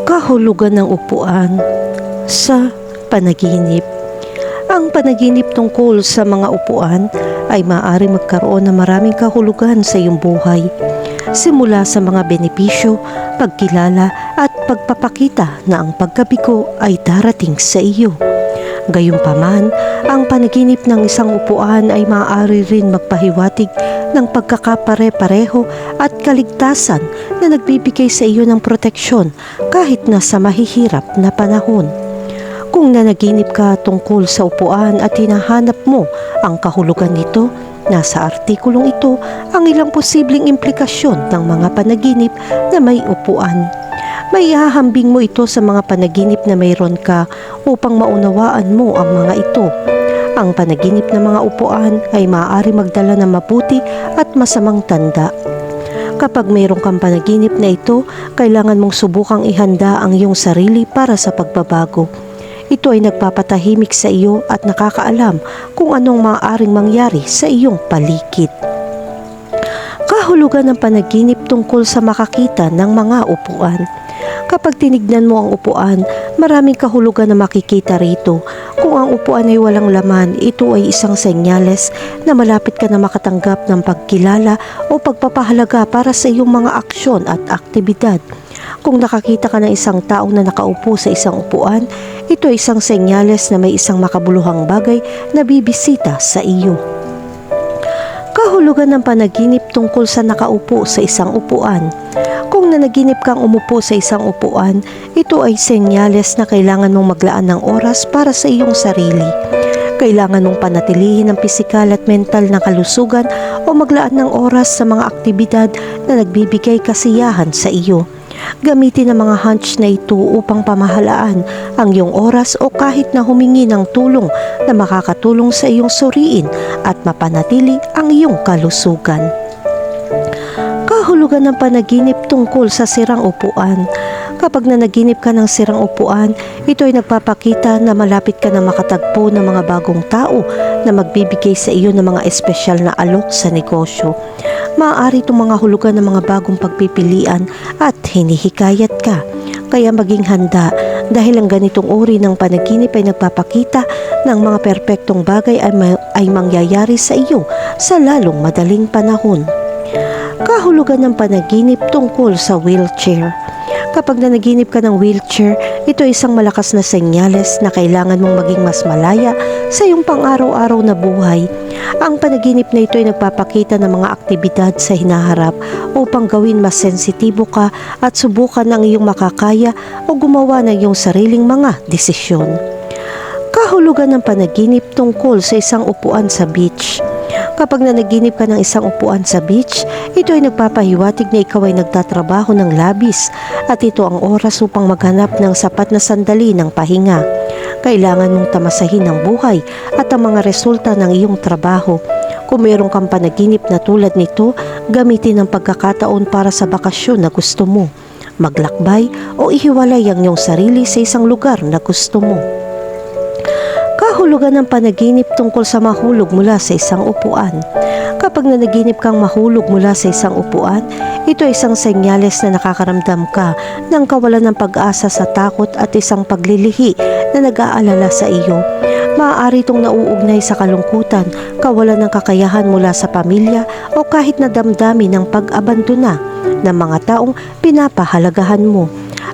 Kahulugan ng upuan sa panaginip. Ang panaginip tungkol sa mga upuan ay maaari magkaroon ng maraming kahulugan sa iyong buhay. Simula sa mga benepisyo, pagkilala at pagpapakita na ang pagkabigo ay darating sa iyo. Gayunpaman, ang panaginip ng isang upuan ay maaari rin magpahiwatig ng pagkakapare-pareho at kaligtasan na nagbibigay sa iyo ng proteksyon kahit nasa mahihirap na panahon. Kung nanaginip ka tungkol sa upuan at hinahanap mo ang kahulugan nito, nasa artikulong ito ang ilang posibleng implikasyon ng mga panaginip na may upuan. May ihahambing mo ito sa mga panaginip na mayroon ka upang maunawaan mo ang mga ito. Ang panaginip ng mga upuan ay maaari magdala ng mabuti at masamang tanda. Kapag mayroon kang panaginip na ito, kailangan mong subukang ihanda ang iyong sarili para sa pagbabago. Ito ay nagpapatahimik sa iyo at nakakaalam kung anong maaaring mangyari sa iyong paligid. Kahulugan ng panaginip tungkol sa makakita ng mga upuan. Kapag tinignan mo ang upuan, maraming kahulugan na makikita rito. Kung ang upuan ay walang laman, ito ay isang senyales na malapit ka na makatanggap ng pagkilala o pagpapahalaga para sa iyong mga aksyon at aktibidad. Kung nakakita ka ng isang taong na nakaupo sa isang upuan, ito ay isang senyales na may isang makabuluhang bagay na bibisita sa iyo. Kahulugan ng panaginip tungkol sa nakaupo sa isang upuan. Kung nanaginip kang umupo sa isang upuan, ito ay senyales na kailangan mong maglaan ng oras para sa iyong sarili. Kailangan mong panatilihin ang pisikal at mental na kalusugan o maglaan ng oras sa mga aktibidad na nagbibigay kasiyahan sa iyo. Gamitin ang mga hunch na ito upang pamahalaan ang iyong oras o kahit na humingi ng tulong na makakatulong sa iyong suriin at mapanatili ang iyong kalusugan. Kahulugan ng panaginip tungkol sa sirang upuan. Kapag nanaginip ka ng sirang upuan, ito ay nagpapakita na malapit ka na makatagpo ng mga bagong tao na magbibigay sa iyo ng mga espesyal na alok sa negosyo. Maaari itong mga hulugan ng mga bagong pagpipilian at hinihikayat ka. Kaya maging handa dahil ang ganitong uri ng panaginip ay nagpapakita ng mga perpektong bagay ay mangyayari sa iyo sa lalong madaling panahon. Kahulugan ng panaginip tungkol sa wheelchair. Kapag nanaginip ka ng wheelchair, ito ay isang malakas na senyales na kailangan mong maging mas malaya sa iyong pang-araw-araw na buhay. Ang panaginip na ito ay nagpapakita ng mga aktibidad sa hinaharap upang gawin mas sensitibo ka at subukan ang iyong makakaya o gumawa ng iyong sariling mga desisyon. Kahulugan ng panaginip tungkol sa isang upuan sa beach. Kapag nanaginip ka ng isang upuan sa beach, ito ay nagpapahiwatig na ikaw ay nagtatrabaho ng labis at ito ang oras upang maghanap ng sapat na sandali ng pahinga. Kailangan mong tamasahin ang buhay at ang mga resulta ng iyong trabaho. Kung mayroon kang panaginip na tulad nito, gamitin ang pagkakataon para sa bakasyon na gusto mo, maglakbay o ihiwalay ang iyong sarili sa isang lugar na gusto mo. Kahulugan ng panaginip tungkol sa mahulog mula sa isang upuan. Kapag nanaginip kang mahulog mula sa isang upuan, ito ay isang senyales na nakakaramdam ka ng kawalan ng pag-asa sa takot at isang paglilihi na nag-aalala sa iyo. Maaari itong nauugnay sa kalungkutan, kawalan ng kakayahan mula sa pamilya o kahit na damdamin ng pag-abandona ng mga taong pinapahalagahan mo.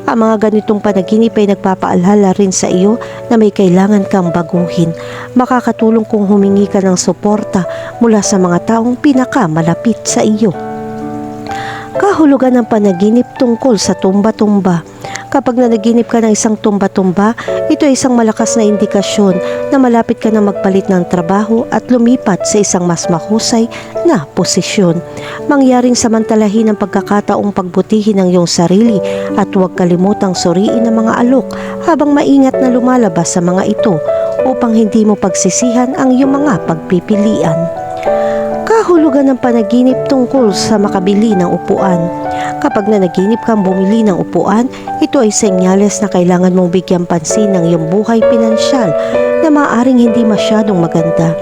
Ang mga ganitong panaginip ay nagpapaalala rin sa iyo na may kailangan kang baguhin. Makakatulong kung humingi ka ng suporta mula sa mga taong pinakamalapit sa iyo. Kahulugan ng panaginip tungkol sa tumba-tumba. Kapag nanaginip ka ng isang tumba-tumba, ito ay isang malakas na indikasyon na malapit ka na magpalit ng trabaho at lumipat sa isang mas mahusay na posisyon. Mangyaring samantalahin ang pagkakataong pagbutihin ang iyong sarili at huwag kalimutang suriin ang mga alok habang maingat na lumalabas sa mga ito upang hindi mo pagsisihan ang iyong mga pagpipilian. Kahulugan ng panaginip tungkol sa makabili ng upuan. Kapag nanaginip kang bumili ng upuan, ito ay senyales na kailangan mong bigyan pansin ng iyong buhay pinansyal na maaaring hindi masyadong maganda.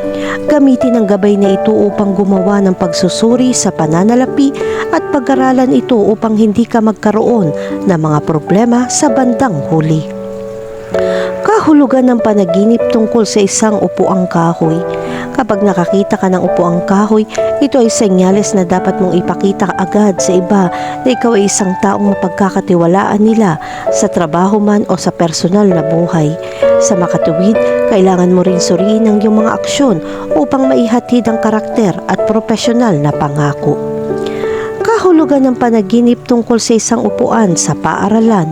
Gamitin ang gabay na ito upang gumawa ng pagsusuri sa pananalapi at pag-aralan ito upang hindi ka magkaroon ng mga problema sa bandang huli. Kahulugan ng panaginip tungkol sa isang upuang kahoy. Kapag nakakita ka ng upuang kahoy, ito ay senyales na dapat mong ipakita agad sa iba na ikaw ay isang taong mapagkakatiwalaan nila sa trabaho man o sa personal na buhay. Sa makatuwid, kailangan mo rin suriin ang iyong mga aksyon upang maihatid ang karakter at profesional na pangako. Kahulugan ng panaginip tungkol sa isang upuan sa paaralan.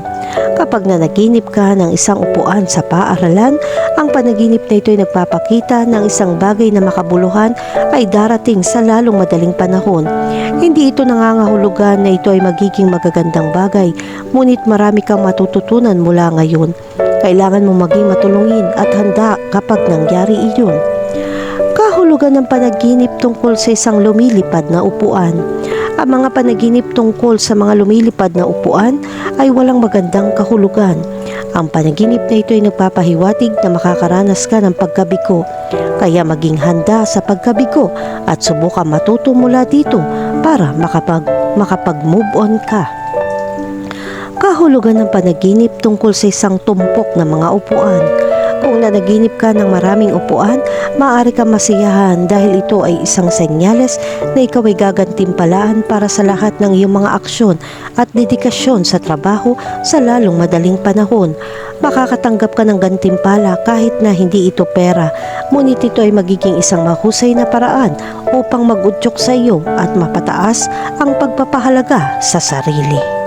Kapag nanaginip ka ng isang upuan sa paaralan, ang panaginip na ito ay nagpapakita ng isang bagay na makabuluhan ay darating sa lalong madaling panahon. Hindi ito nangangahulugan na ito ay magiging magagandang bagay, ngunit marami kang matututunan mula ngayon. Kailangan mo maging matulungin at handa kapag nangyari iyon. Kahulugan ng panaginip tungkol sa isang lumilipad na upuan. Ang mga panaginip tungkol sa mga lumilipad na upuan ay walang magandang kahulugan. Ang panaginip na ito ay nagpapahiwatig na makakaranas ka ng pagkabigo. Kaya maging handa sa pagkabigo at subukan matuto mula dito para makapag-move on ka. Kahulugan ng panaginip tungkol sa isang tumpok na mga upuan. Kung nanaginip ka ng maraming upuan, maaari kang masiyahan dahil ito ay isang senyales na ikaw ay gagantimpalaan para sa lahat ng iyong mga aksyon at dedikasyon sa trabaho sa lalong madaling panahon. Makakatanggap ka ng gantimpala kahit na hindi ito pera, ngunit ito ay magiging isang mahusay na paraan upang mag-udyok sa iyo at mapataas ang pagpapahalaga sa sarili.